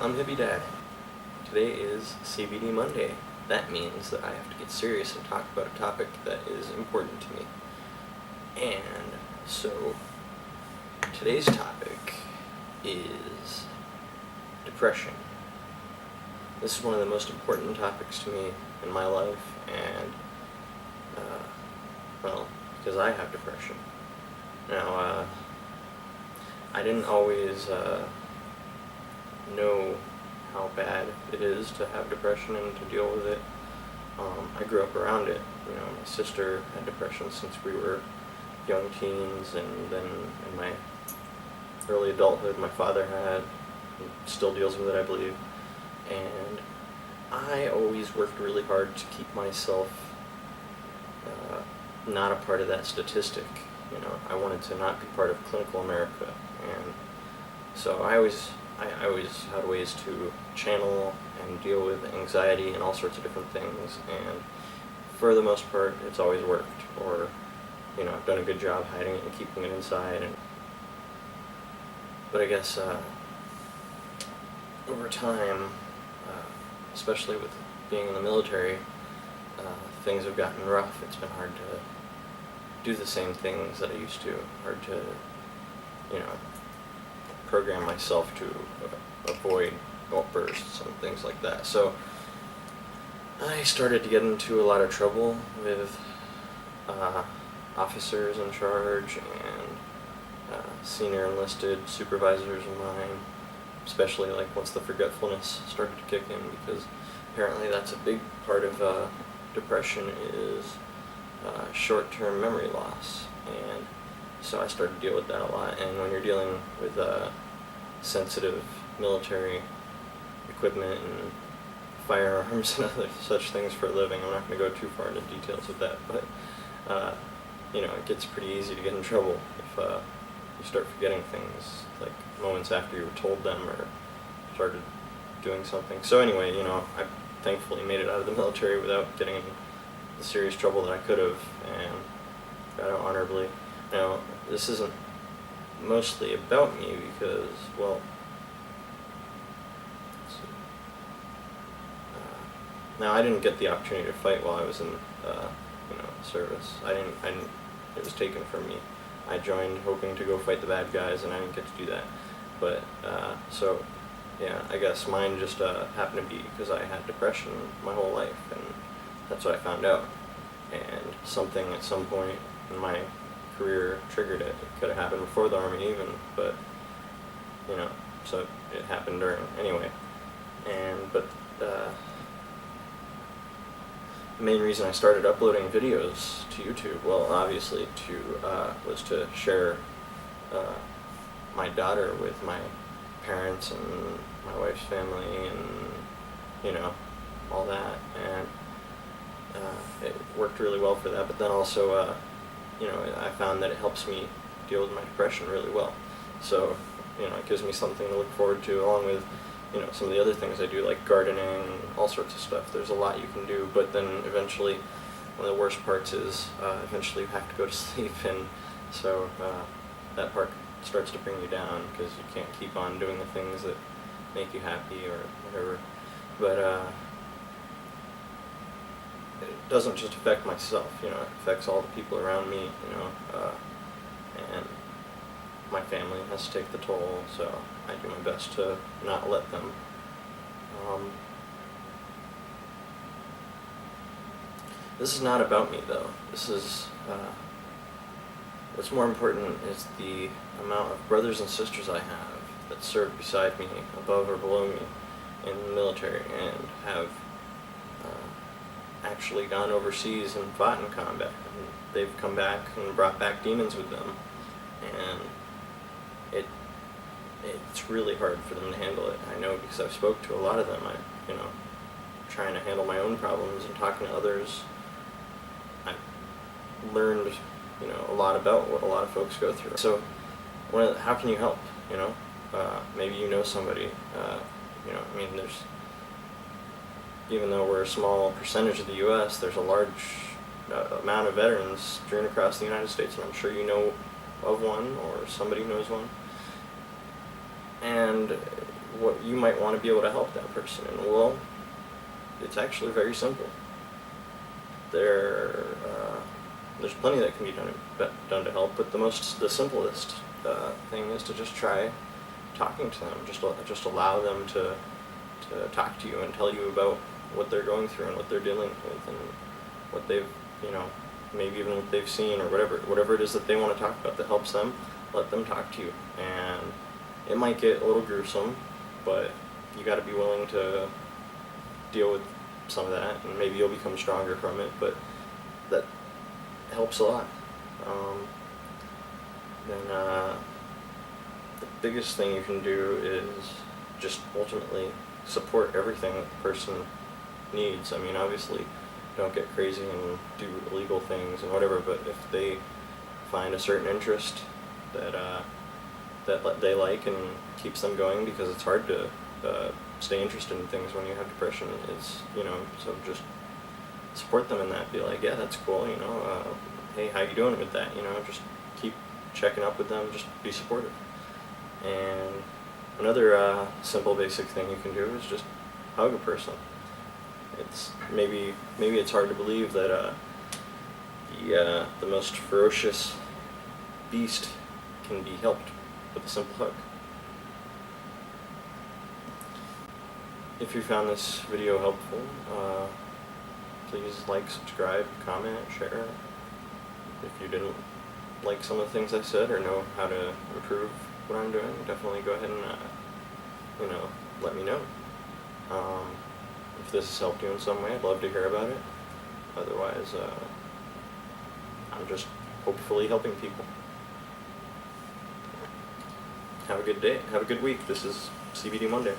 I'm Hippie Dad. Today is CBD Monday. That means that I have to get serious and talk about a topic that is important to me. And so, today's topic is depression. This is one of the most important topics to me in my life, and, because I have depression. Now, I didn't always know how bad it is to have depression and to deal with it. I grew up around it. You know, my sister had depression since we were young teens, and then in my early adulthood, my father had, and still deals with it, I believe. And I always worked really hard to keep myself not a part of that statistic. You know, I wanted to not be part of clinical America, and so I always had ways to channel and deal with anxiety and all sorts of different things, and for the most part, it's always worked. Or, you know, I've done a good job hiding it and keeping it inside. But I guess over time, especially with being in the military, things have gotten rough. It's been hard to do the same things that I used to. Hard to, you know, program myself to avoid outbursts and things like that. So I started to get into a lot of trouble with officers in charge and senior enlisted supervisors of mine, especially like once the forgetfulness started to kick in, because apparently that's a big part of depression is short-term memory loss. And so I started to deal with that a lot. And when you're dealing with sensitive military equipment and firearms and other such things for a living, I'm not going to go too far into details of that, but you know, it gets pretty easy to get in trouble if you start forgetting things like moments after you were told them or started doing something. So anyway, you know, I thankfully made it out of the military without getting in the serious trouble that I could have, and got out honorably. Now, this isn't mostly about me because, well, now I didn't get the opportunity to fight while I was in, you know, service. I didn't. It was taken from me. I joined hoping to go fight the bad guys, and I didn't get to do that. But so, yeah, I guess mine just happened to be because I had depression my whole life, and that's what I found out. And something at some point in my career triggered it. It could have happened before the Army even, but, you know, so it happened during, anyway. But the main reason I started uploading videos to YouTube, well, obviously was to share my daughter with my parents and my wife's family, and, you know, all that, and it worked really well for that. But then also, you know, I found that it helps me deal with my depression really well. So, you know, it gives me something to look forward to, along with, you know, some of the other things I do, like gardening and all sorts of stuff. There's a lot you can do, but then eventually, one of the worst parts is eventually you have to go to sleep, and so that part starts to bring you down because you can't keep on doing the things that make you happy or whatever. But it doesn't just affect myself, you know, it affects all the people around me, you know, and my family has to take the toll, so I do my best to not let them. This is not about me, though. This is, what's more important is the amount of brothers and sisters I have that serve beside me, above or below me, in the military, and have actually gone overseas and fought in combat. And they've come back and brought back demons with them, and it's really hard for them to handle it. I know, because I've spoke to a lot of them. You know, trying to handle my own problems and talking to others, I've learned, you know, a lot about what a lot of folks go through. So, how can you help? You know, maybe you know somebody. You know, I mean, even though we're a small percentage of the U.S., there's a large amount of veterans strewn across the United States, and I'm sure you know of one, or somebody knows one. And what you might want to be able to help that person. And well, it's actually very simple. There's plenty that can be done to help, but the simplest thing is to just try talking to them. Just allow them to talk to you and tell you about what they're going through and what they're dealing with and what they've, maybe even what they've seen or whatever it is that they want to talk about that helps them. Let them talk to you, and it might get a little gruesome, but you got to be willing to deal with some of that, and maybe you'll become stronger from it. But that helps a lot. Then the biggest thing you can do is just ultimately support everything that the person needs. I mean, obviously, don't get crazy and do illegal things and whatever, but if they find a certain interest that they like and keeps them going, because it's hard to stay interested in things when you have depression, so just support them in that. Be like, yeah, that's cool, hey, how you doing with that? Just keep checking up with them, just be supportive. And another simple basic thing you can do is just hug a person. It's maybe it's hard to believe that the most ferocious beast can be helped with a simple hug. If you found this video helpful, please like, subscribe, comment, share. If you didn't like some of the things I said or know how to improve what I'm doing, definitely go ahead and let me know. If this has helped you in some way, I'd love to hear about it. Otherwise, I'm just hopefully helping people. Have a good day. Have a good week. This is CBD Monday.